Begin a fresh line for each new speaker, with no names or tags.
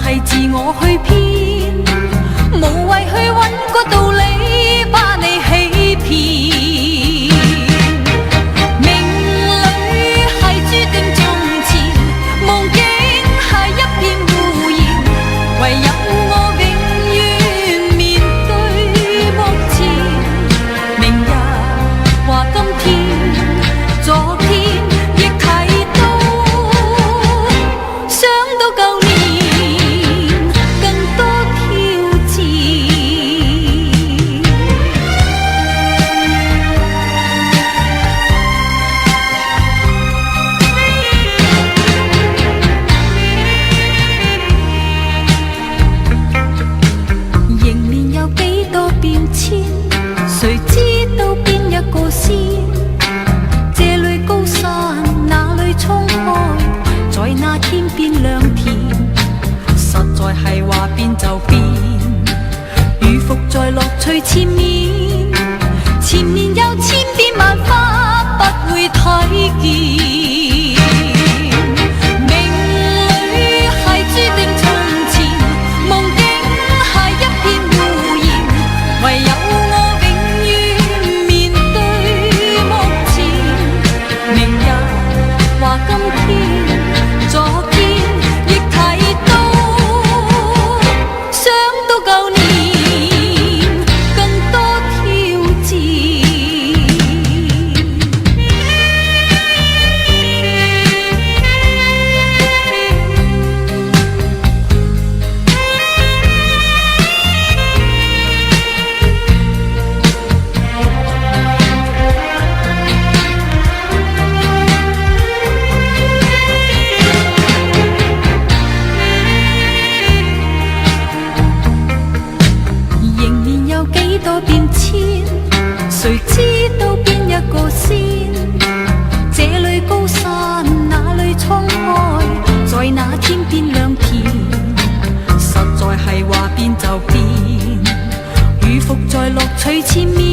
係自我去編，無謂去揾個道理把你欺騙。命裏係注定從前，夢境係一片胡言，唯有我永遠面對目前。明日話今天，昨天亦睇到，想到舊年更多挑戰。迎面有幾多變遷，誰知道邊一個先？這裏高山，那裏衝開，在那天邊良田，實在係話變就變，如伏在樂趣前面，前面有千變萬化，不會睇見。命裏係注定從前，夢境係一片胡言，唯有我永遠面對目前。明日話今天，昨天亦睇到，想到舊年更多挑戰。迎面有幾多變遷，誰知道邊一個先？這裏高山，那裏衝開，在那天邊良田，實在係話變就變，如伏在樂趣前面。